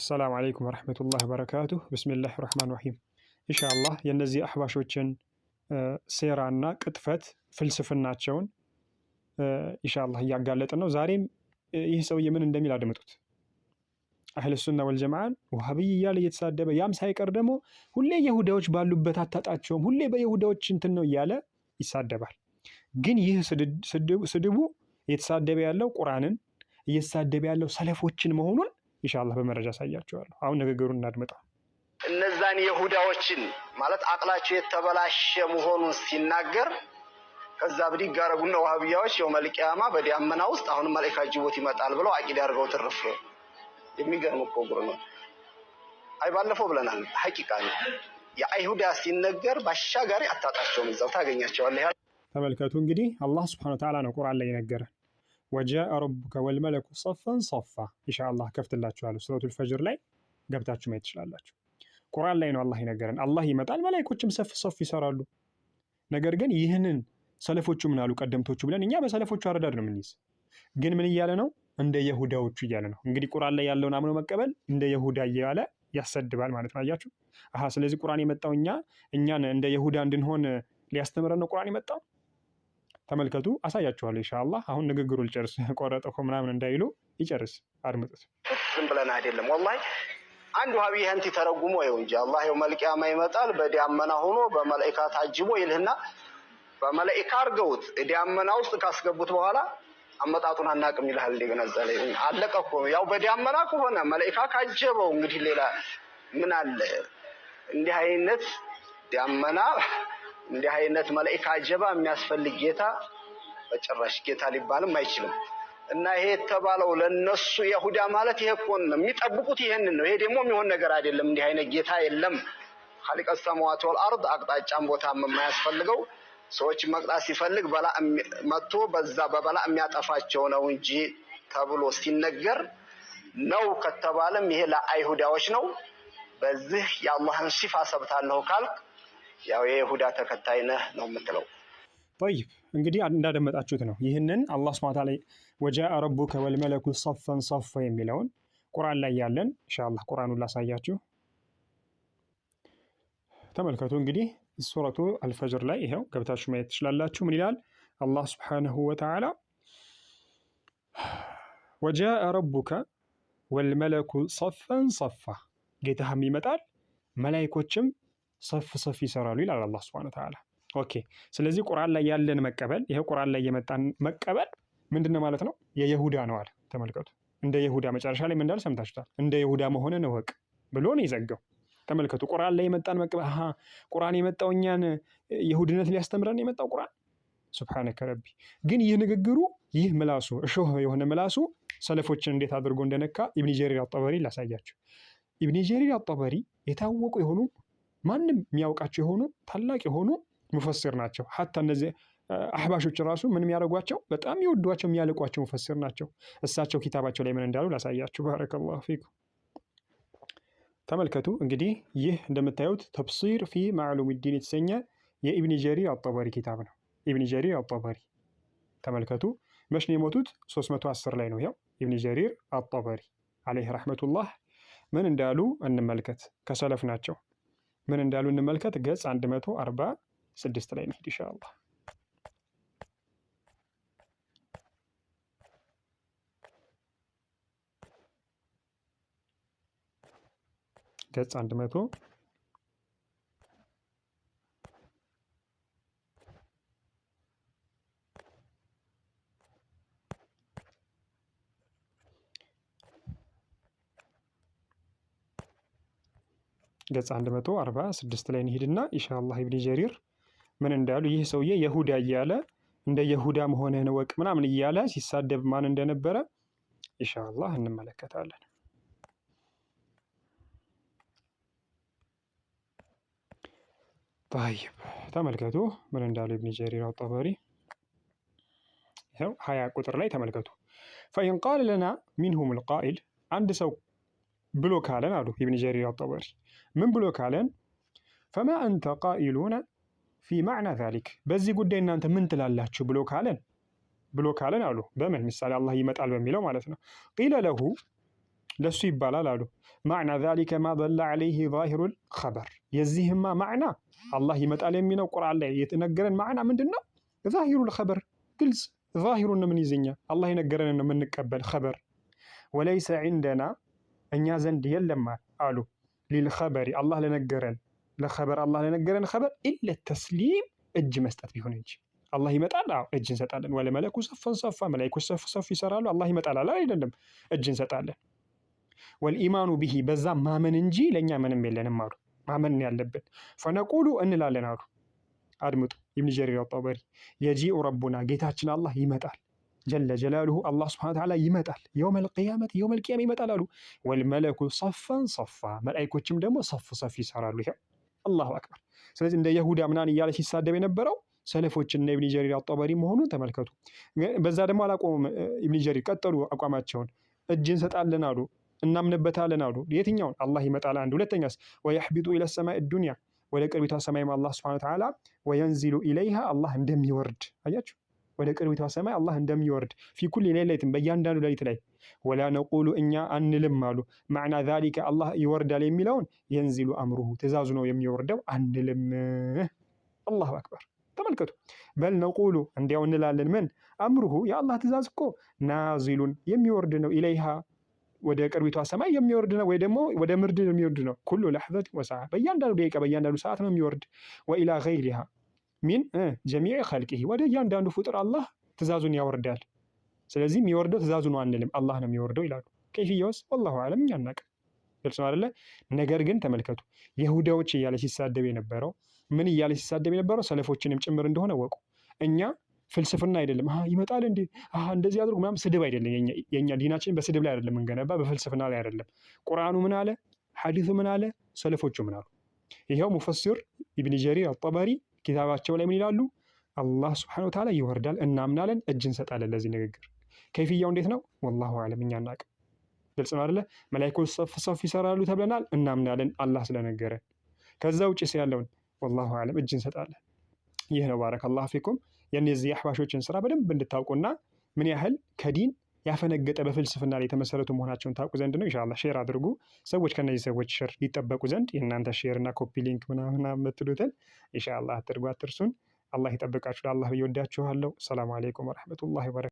السلام عليكم ورحمة الله وبركاته بسم الله الرحمن الرحيم إن شاء الله የነዚህ አህባሾችን ሴራና ቅጥፈት ፍልስፍናቸውን ኢንሻአላህ እያጋለጥን ነው። ዛሬም ይህ ሰውዬ ምን እንደሚል አድምጡት። አህለ ሱና ወልጀማዓን ወሃቢይ እያለ እየተሳደበ ያም ሳይቀር ደግሞ ሁሌ ይሁዳዎች ባሉበት አታጣቸውም፣ ሁሌ በይሁዳዎች እንትን ነው እያለ ይሳደባል። ግን ይህ ስድቡ እየተሳደበ ያለው ቁርአንን እየተሳደበ ያለው ሰለፎችን መሆኑን ኢንሻአላህ በመረጃ ያሳያቸዋለሁ። አሁን ንግግሩን እናድምጠው። እነዛን ይሁዳዎችን ማለት አቅላቸው የተበላሸ መሆኑን ሲናገር ከዛ ብድግ አደረጉና ወሃቢያዎች የውመል ቂያማ በዲያመና ውስጥ አሁን መላእክት ጅቦት ይመጣል ብለው አቂዳ አድርገው ተረፈ። የሚገርም እኮ ጉር ነው። አይ ባለፈው ብለናል። ሐቂቃ ነው። የአይሁዳ ሲነገር ባሻጋሪ አታጣቸውም፣ እዛው ታገኛቸዋለህ። ተመልከቱ እንግዲህ አላህ ሱብሓነሁ ወተዓላ ነው ቁርአን ላይ የነገረን። ወጃአ ረቡከ ወልመለኩ ሰፈን ሰፋ ኢንሻአላህ ከፍትላችኋለሁ። ሱረቱል ፈጅር ላይ ገብታችሁ ማየት ትችላላችሁ። ቁርአን ላይ ነው አላህ ይነገረን። አላህ ይመጣል፣ መላእክቶችም ሰፍ ይሰራሉ። ነገር ግን ይህንን ሰለፎቹ ምን አሉ ቀደምቶቹ ብለን እኛ በሰለፎቹ አረዳድ ነው የምንይዝ። ግን ምን እያለ ነው? እንደ ይሁዳዎቹ እያለ ነው። እንግዲህ ቁርአን ላይ ያለውን አምኖ መቀበል እንደ ይሁዳ እያለ ያሰድባል ማለት ነው። አያችሁ? ስለዚህ ቁርአን የመጣው እኛን እንደ ይሁዳ እንድንሆን ሊያስተምረን ነው ቁርአን የመጣው። ተመልከቱ፣ አሳያችኋለሁ ኢንሻአላህ። አሁን ንግግሩ ልጨርስ፣ ቆረጠው ምናምን እንዳይሉ ይጨርስ፣ አድምጡት። ዝም ብለን አይደለም ወላሂ። አንድ ወሃቢ ይህን ተረጉሞ ይው እንጂ አላህ የውመል ቂያማ ይመጣል በዲያመና ሆኖ በመላእክት ታጅቦ ይልህና በመላእክት አርገውት ዲያመና ውስጥ ካስገቡት በኋላ አመጣጡን አናቅም ይልሃል። እንደገና እዛ ላይ አለቀ እኮ። ያው በዲያመና ከሆነ መላእክት ካጀበው እንግዲህ ሌላ ምን አለ? እንዲህ አይነት ዲያመና እንዲህ አይነት መላእክት አጀባ የሚያስፈልግ ጌታ በጭራሽ ጌታ ሊባልም አይችልም። እና ይሄ የተባለው ለነሱ ይሁዳ ማለት ይሄ እኮ ነው የሚጠብቁት፣ ይሄንን ነው። ይሄ ደግሞ የሚሆን ነገር አይደለም። እንዲህ አይነት ጌታ የለም። ኻሊቀ ሰማዋት ወልአርድ አቅጣጫም ቦታም የማያስፈልገው ሰዎች መቅጣት ሲፈልግ በላ መጥቶ በዛ በበላ የሚያጠፋቸው ነው እንጂ ተብሎ ሲነገር ነው ከተባለም ይሄ ለአይሁዳዎች ነው። በዚህ የአላህን ሲፋ ሰብታለሁ ካልክ ያው የይሁዳ ተከታይ ነህ ነው የምትለው። طيب እንግዲህ እንዳደመጣችሁት ነው። ይህንን አላህ ሱብሓነሁ ወተዓላ ወጃአ ረቡከ ወልመለኩ ሰፈን ሰፋ የሚለውን ቁርአን ላይ ያለን ኢንሻአላህ ቁርአኑን ላሳያችሁ። ተመልከቱ እንግዲህ ሱረቱ አልፈጅር ላይ ይሄው ገብታችሁ ማየት ትችላላችሁ። ምን ይላል አላህ ሱብሓነሁ ወተዓላ? ወጃአ ረቡከ ወልመለኩ ሰፈን ሰፋ፣ ጌታህም ይመጣል መላእክቶችም ሰፍ ይሰራሉ ይላል አላህ ሱብሓነሁ ወተዓላ። ኦኬ፣ ስለዚህ ቁርአን ላይ ያለን መቀበል፣ ይሄ ቁርአን ላይ የመጣን መቀበል ምንድነው ማለት ነው? የይሁዳ ነው አለ። ተመልከቱ፣ እንደ ይሁዳ መጨረሻ ላይ ምን እንዳለ ሰምታችኋል። እንደ ይሁዳ መሆንን እወቅ ብሎ ነው የዘጋው። ተመልከቱ፣ ቁርአን ላይ የመጣን መቀበል። ቁርአን የመጣው እኛን ይሁድነት ሊያስተምረን የመጣው ቁርአን። ሱብሃነከ ረቢ። ግን ይህ ንግግሩ፣ ይህ ምላሱ፣ እሾህ የሆነ ምላሱ ሰለፎችን እንዴት አድርጎ እንደነካ ኢብኑ ጀሪር አጠበሪ ላሳያችሁ። ኢብኑ ጀሪር አጠበሪ የታወቁ የሆኑ ማንም የሚያውቃቸው የሆኑ ታላቅ የሆኑ ሙፈሲር ናቸው። ሐታ እነዚህ አህባሾች ራሱ ምን የሚያደርጓቸው በጣም ይወዷቸው የሚያልቋቸው ሙፈሲር ናቸው። እሳቸው ኪታባቸው ላይ ምን እንዳሉ ላሳያችሁ። ባረከላሁ ፊኩም። ተመልከቱ እንግዲህ ይህ እንደምታዩት ተፍሲር ፊ ማዕሉሙዲን የተሰኘ የኢብኑ ጀሪር አጠበሪ ኪታብ ነው። ኢብኑ ጀሪር አጠበሪ ተመልከቱ። መች ነው የሞቱት? 310 ላይ ነው። ያው ኢብኑ ጀሪር አጠበሪ አለይሂ ረህመቱላህ ምን እንዳሉ እንመልከት። ከሰለፍ ናቸው። ምን እንዳሉ እንመልከት። ገጽ 146 ላይ ነው ኢንሻአላህ። ገጽ 100 ገጽ 146 ላይ እንሂድና ኢንሻአላህ ኢብኑ ጀሪር ምን እንዳሉ፣ ይህ ሰውዬ ይሁዳ እያለ እንደ ይሁዳ መሆንህን ወቅ ምናምን እያለ ሲሳደብ ማን እንደነበረ ኢንሻአላህ እንመለከታለን። طيب ተመልከቱ ምን እንዳሉ ኢብኑ ጀሪር አጠበሪ። ይሄው 20 ቁጥር ላይ ተመልከቱ። فإن قال لنا منهم القائل አንድ ሰው ብሎ ካለን አሉ ኢብኑ ጀሪር አጠበሪ ምን ብሎ ካለን فما أنت قائلون في معنى ذلك በዚህ ጉዳይ እናንተ ምን ትላላችሁ ብሎ ካለን አሉ። በምን ምሳሌ አላህ ይመጣል በሚለው ማለት ነው። ቂለ ለሁ ለሱ ይባላል አሉ። ማዕና ዛሊከ ማ ደለ ዐለይሂ ዛሂሩል ኸበር። የዚህማ ማዕና አላህ ይመጣል የሚለው ቁርአን ላይ የተነገረን ማዕና ምንድን ነው? ዛሂሩል ኸበር፣ ግልጽ ዛሂሩን ነው የምንይዘኛ አላህ የነገረንን ነው የምንቀበል ኸበር። ወለይሰ ዒንደና እኛ ዘንድ የለም አሉ ሊልኸበሪ አላህ ለነገረን ለኸበር አላህ ለነገረን ኸበር ኢለ ተስሊም እጅ መስጠት ቢሆን እንጂ አላህ ይመጣል፣ አዎ እጅ እንሰጣለን። ወለመለኩ ሰፈን ሰፋ፣ መላኢኮች ሰፍ ሰፍ ይሰራሉ፣ አላህ ይመጣል አለ አይደለም፣ እጅ እንሰጣለን። ወልኢማኑ ቢሂ በዛ ማመን እንጂ ለእኛ ምንም የለንም አሉ። ማመን ያለብን ፈነቁሉ እንላለን አሉ። አድምጡ ኢብን ጀሪር አጠበሪ የጂኡ ረቡና ጌታችን አላህ ይመጣል፣ ጀለ ጀላሉሁ አላህ ስብሐነ ወተዓላ ይመጣል፣ የውመል ቂያመት የውመል ቂያማ ይመጣል አሉ። ወልመለኩ ሰፈን ሰፋ መላኢኮችም ደግሞ ሰፍ ሰፍ ይሰራሉ። ይሄ አላሁ አክበር። ስለዚህ እንደ ይሁዳ ምናምን እያለ ሲሳደብ የነበረው ሰለፎችና ኢብን ጀሪር አጠበሪ መሆኑን ተመልከቱ። በዛ ደግሞ አላቆሙም ኢብን ጀሪር ቀጠሉ አቋማቸውን። እጅ እንሰጣለን አሉ፣ እናምንበታለን አሉ። የትኛውን? አላህ ይመጣል አንድ። ሁለተኛስ ወየሕቢጡ ኢለ ሰማይ ዱንያ ወደ ቅርቢቷ ሰማይም አላህ ስብሐነ ወተዓላ ወየንዚሉ ኢለይሃ አላህ እንደሚወርድ አያችሁ፣ ወደ ቅርቢቷ ሰማይ አላህ እንደሚወርድ ፊ ኩሊ ሌሊትን በእያንዳንዱ ሌሊት ላይ ወላ ነቁሉ እኛ አንልም አሉ። ማዕና ዛሊከ አላህ ይወርዳል የሚለውን የንዚሉ አምሩሁ ትእዛዙ ነው የሚወርደው አንልም። አላሁ አክበር። ተመልከቱ። በል ነቁሉ እንዲያው እንላለን ምን አምሩሁ የአላህ ትእዛዝ እኮ ናዚሉን የሚወርድ ነው፣ ኢለይሃ ወደ ቅርቢቷ ሰማይ የሚወርድ ነው፣ ወይ ደግሞ ወደ ምድር የሚወርድ ነው። ኩሉ ለሕዘት ወሰዓ በእያንዳንዱ ደቂቃ በእያንዳንዱ ሰዓት ነው የሚወርድ። ወኢላ ገይሪሃ ሚን ጀሚዕ ኸልቂሂ ወደ እያንዳንዱ ፍጡር አላህ ትእዛዙን ያወርዳል። ስለዚህ የሚወርደው ትእዛዙ ነው አንልም፣ አላህ ነው የሚወርደው ይላሉ። ከይፍያውስ ወላሁ አዕለም እኛ አናውቅም። ግልጽ ነው አይደለ? ነገር ግን ተመልከቱ ይሁዳዎች እያለ ሲሳደብ የነበረው ምን እያለ ሲሳደብ የነበረው ሰለፎችንም ጭምር እንደሆነ ወቁ። እኛ ፍልስፍና አይደለም ይመጣል እንዴ እንደዚህ አድርጉ ምናምን ስድብ አይደለም። የኛ ዲናችን በስድብ ላይ አይደለም እንገነባ፣ በፍልስፍና ላይ አይደለም። ቁርአኑ ምን አለ? ሐዲሱ ምን አለ? ሰለፎቹ ምን አሉ? ይኸው ሙፈሲር ኢብን ጀሪር አጠበሪ ኪታባቸው ላይ ምን ይላሉ? አላህ ስብሐነሁ ወተዓላ ይወርዳል እናምናለን፣ እጅ እንሰጣለን ለዚህ ንግግር። ከይፍያው እንዴት ነው? ወላሁ አዕለም እኛ አናውቅም። ግልጽ ነው አይደለ? መላኢኮች ሰፍ ሰፍ ይሰራሉ ተብለናል፣ እናምናለን አላህ ስለነገረ። ከዛ ውጭስ ያለውን ወላሁ አዕለም እጅ እንሰጣለን። ይህ ነው ባረከላሁ ፊኩም የእነዚህ የአሕባሾችን ስራ በደንብ እንድታውቁና ምን ያህል ከዲን ያፈነገጠ በፍልስፍና ላይ የተመሰረቱ መሆናቸውን ታውቁ ዘንድ ነው። ኢንሻአላህ ሼር አድርጉ። ሰዎች ከነዚህ ሰዎች ሼር ሊጠበቁ ዘንድ የእናንተ ሼር እና ኮፒ ሊንክ ምናምን የምትሉትን ኢንሻአላህ አትርጉ፣ አትርሱን። አላህ ይጠብቃችሁ። ለአላህ ብዬ ወዳችኋለሁ። ሰላም አለይኩም ወረሕመቱላሂ ወበረካቱህ።